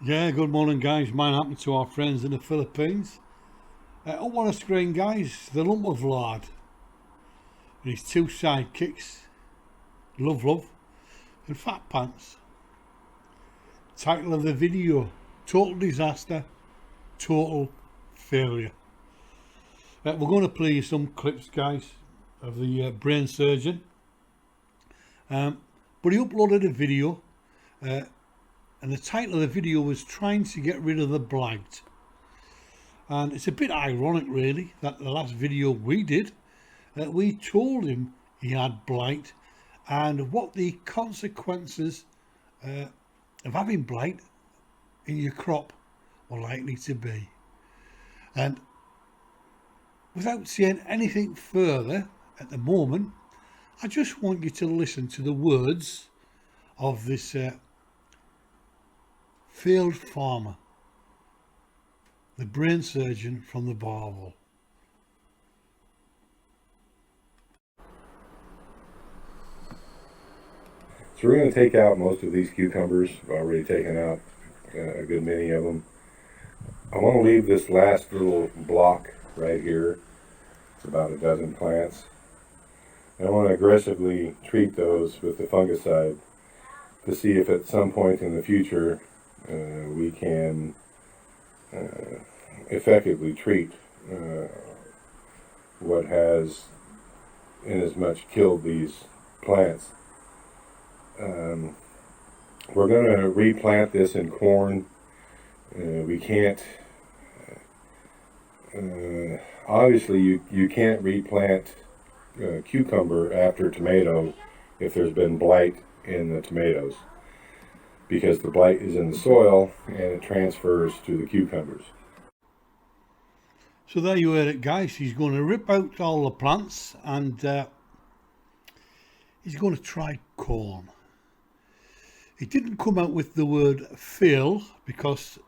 Yeah, good morning, guys. Mine happened to our friends in the Philippines. Up on the screen, guys, the lump of lard and his two sidekicks, Love, and Fat Pants. Title of the video: Total Disaster, Total Failure. We're going to play you some clips, guys, of the brain surgeon. But he uploaded a video, and the title of the video was Trying to Get Rid of the Blight. And it's a bit ironic, really, that the last video we did, we told him he had blight and what the consequences of having blight in your crop were likely to be. And without saying anything further at the moment, I just want you to listen to the words of this field farmer, the brain surgeon from the Bohovel. So we're going to take out most of these cucumbers. I've already taken out a good many of them. I want to leave this last little block right here. It's about a dozen plants. And I want to aggressively treat those with the fungicide to see if at some point in the future we can effectively treat what has inasmuch killed these plants. We're going to replant this in corn. We can't, obviously you can't replant cucumber after tomato if there's been blight in the tomatoes, because the blight is in the soil and it transfers to the cucumbers. So there you heard it, guys. He's going to rip out all the plants and he's going to try corn. He didn't come out with the word fail because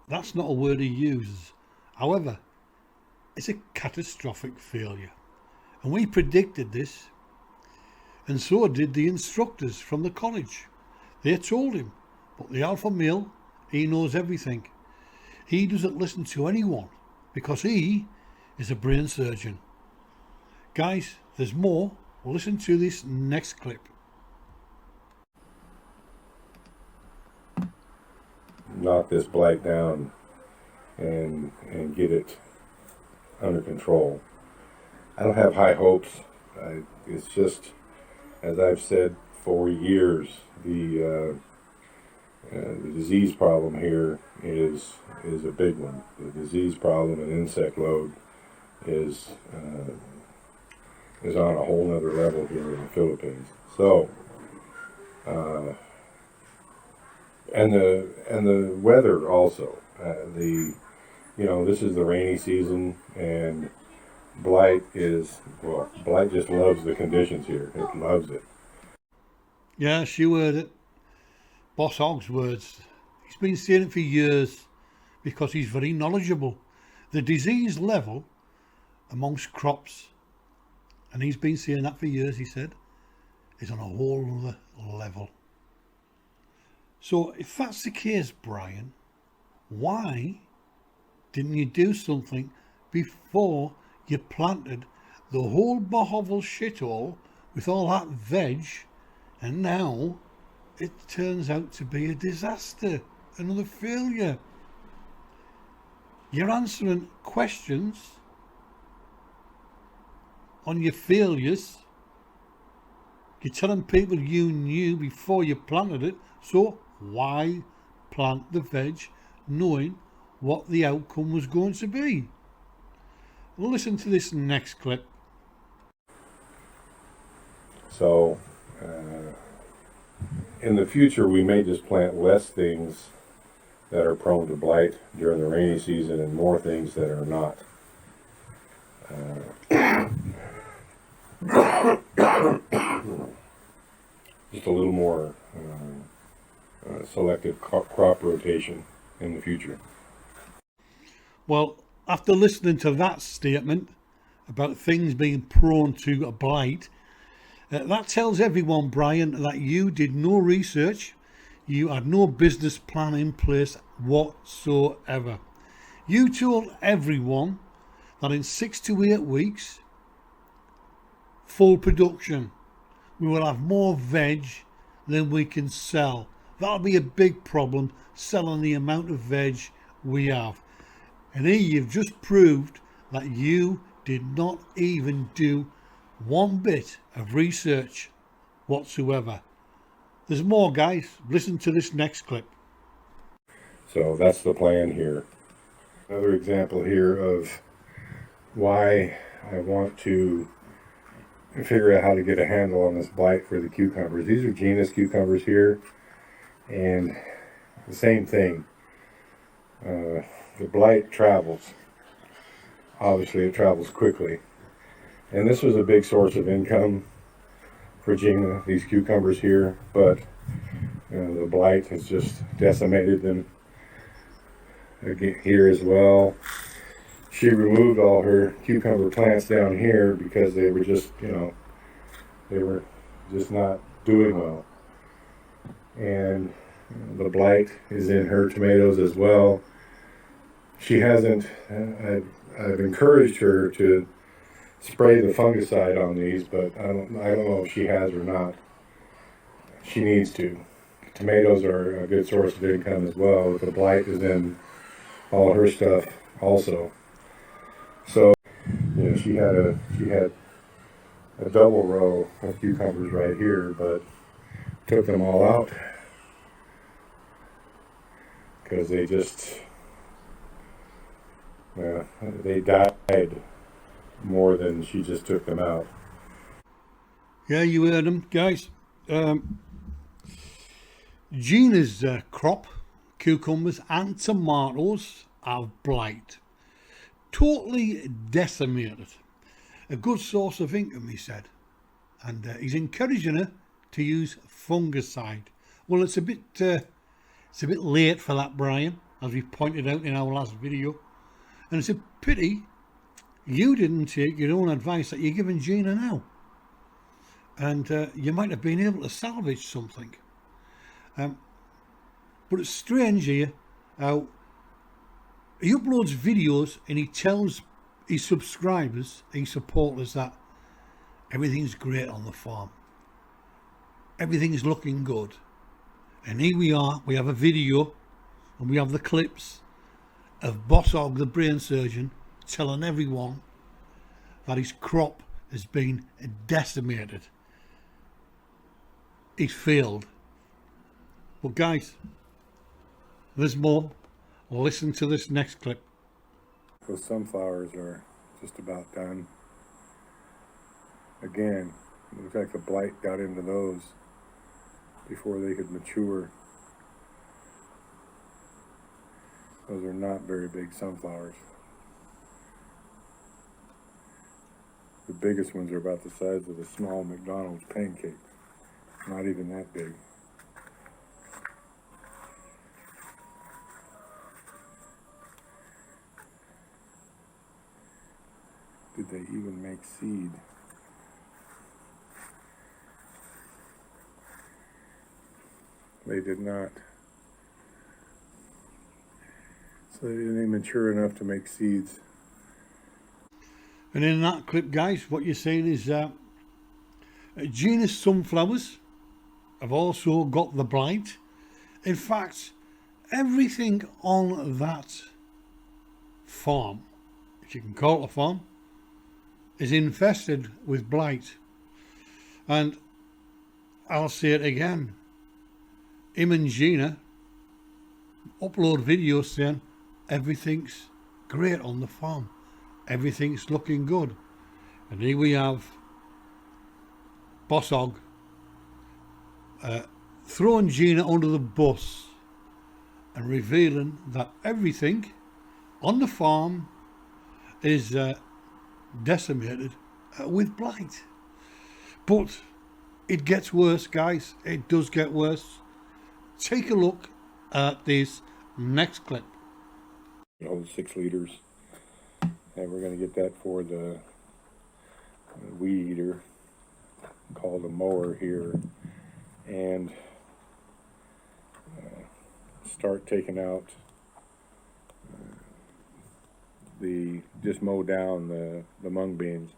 that's not a word he uses. However, it's a catastrophic failure. And we predicted this, and so did the instructors from the college. They told him, but the alpha male, he knows everything. He doesn't listen to anyone because he is a brain surgeon. Guys, there's more. Listen to this next clip. Knock this blight down and get it under control. I don't have high hopes. It's just, as I've said for years, the disease problem here is a big one. The disease problem and insect load is on a whole nother level here in the Philippines. So, and the weather also. This is the rainy season, and blight just loves the conditions here. It loves it. Yes, you heard it. Bosshog's words. He's been saying it for years because he's very knowledgeable. The disease level amongst crops, and he's been saying that for years, he said, is on a whole other level. So if that's the case, Brian, why didn't you do something before you planted the whole Bohovel shithole with all that veg, and now it turns out to be a disaster, another failure? You're answering questions on your failures. You're telling people you knew before you planted it, so why plant the veg knowing what the outcome was going to be? Listen to this next clip. So, in the future, we may just plant less things that are prone to blight during the rainy season and more things that are not. Just a little more selective crop rotation in the future. Well, after listening to that statement about things being prone to a blight, that tells everyone, Brian, that you did no research, You had no business plan in place whatsoever. You told everyone that in 6 to 8 weeks, full production, we will have more veg than we can sell. That'll be a big problem, selling the amount of veg we have. And here you've just proved that you did not even do one bit of research whatsoever. There's more, guys. Listen to this next clip. So that's the plan here. Another example here of why I want to figure out how to get a handle on this blight for the cucumbers. These are genus cucumbers here, and the same thing. The blight travels. Obviously, it travels quickly. And this was a big source of income for Gina, these cucumbers here, but the blight has just decimated them here as well. She removed all her cucumber plants down here because they were just, they were just not doing well. And the blight is in her tomatoes as well. She hasn't, I've encouraged her to spray the fungicide on these, but I don't know if she has or not. She needs to. Tomatoes are a good source of income as well. The blight is in all her stuff also. So, she had a double row of cucumbers right here, but took them all out because they just, they died more than she just took them out. Yeah, you heard them, guys. Gina's crop, cucumbers and tomatoes, have blight. Totally decimated. A good source of income, he said. And he's encouraging her to use fungicide. Well, it's a bit late for that, Brian, as we pointed out in our last video. And it's a pity you didn't take your own advice that you're giving Gina now. And you might have been able to salvage something. But it's strange here how he uploads videos and he tells his subscribers, his supporters, that everything's great on the farm. Everything's looking good. And here we are, we have a video and we have the clips of Bosshog, the brain surgeon, telling everyone that his crop has been decimated. He's failed. But guys, there's more. Listen to this next clip. Those sunflowers are just about done. Again, it looks like the blight got into those before they could mature. Those are not very big sunflowers. The biggest ones are about the size of a small McDonald's pancake. Not even that big. Did they even make seed? They did not. So they didn't even mature enough to make seeds. And in that clip, guys, what you're saying is Gina's sunflowers have also got the blight. In fact, everything on that farm, if you can call it a farm, is infested with blight. And I'll say it again, him and Gina upload videos saying everything's great on the farm, everything's looking good. And here we have Bosshog throwing Gina under the bus and revealing that everything on the farm is decimated with blight. But it gets worse, guys. It does get worse. Take a look at this next clip. Hold 6 liters, and we're going to get that for the weed eater called a mower here. And start taking out just mow down the mung beans.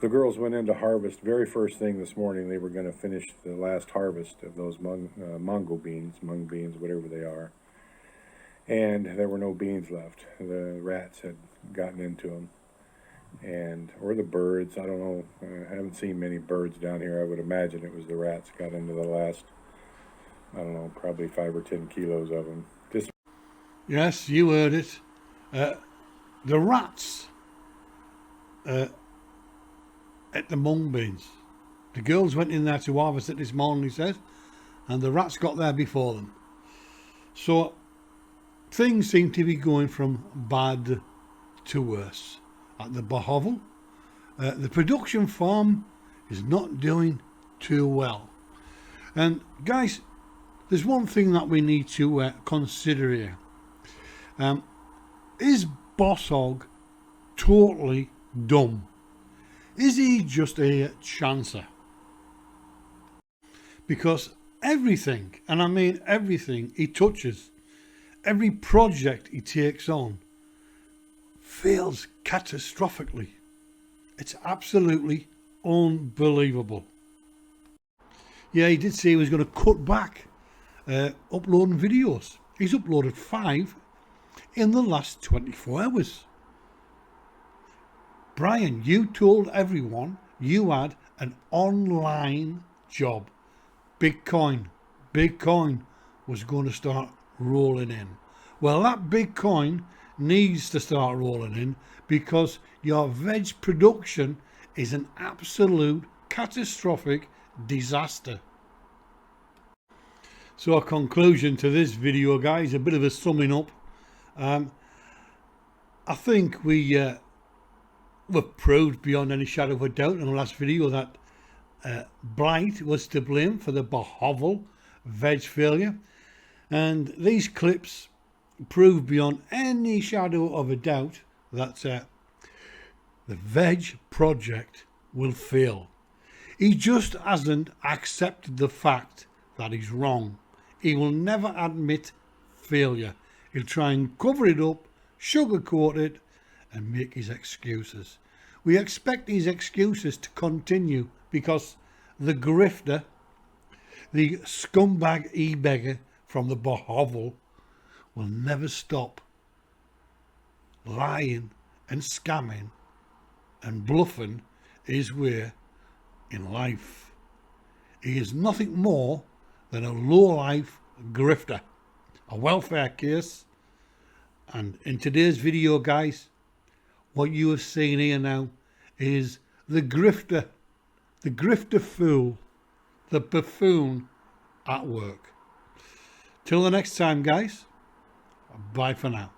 The girls went into harvest very first thing this morning. They were going to finish the last harvest of those mung beans, whatever they are. And there were no beans left. The rats had gotten into them. Or the birds, I don't know. I haven't seen many birds down here. I would imagine it was the rats got into the last, I don't know, probably 5 or 10 kilos of them. Yes, you heard it. The rats at the mung beans. The girls went in there to harvest it this morning, he said, and the rats got there before them. So things seem to be going from bad to worse at the Bohovel. The production farm is not doing too well. And guys, there's one thing that we need to consider here. Is Bosshog totally dumb? Is he just a chancer? Because everything, and I mean everything he touches, every project he takes on, fails catastrophically. It's absolutely unbelievable. Yeah, he did say he was going to cut back uploading videos. He's uploaded 5 in the last 24 hours. Brian, you told everyone you had an online job. Bitcoin was going to start rolling in. Well, that Bitcoin needs to start rolling in because your veg production is an absolute catastrophic disaster. So a conclusion to this video, guys, a bit of a summing up. I think we've proved beyond any shadow of a doubt in the last video that blight was to blame for the Bohovel veg failure, and these clips prove beyond any shadow of a doubt that the veg project will fail. He just hasn't accepted the fact that he's wrong. He will never admit failure. He'll try and cover it up, sugarcoat it, and make his excuses. We expect these excuses to continue because the grifter, the scumbag e-beggar from the Bohovel, will never stop lying and scamming and bluffing his way in life. He is nothing more than a low-life grifter, a welfare case. And in today's video, guys, what you have seen here now is the grifter fool, the buffoon at work. Till the next time, guys, bye for now.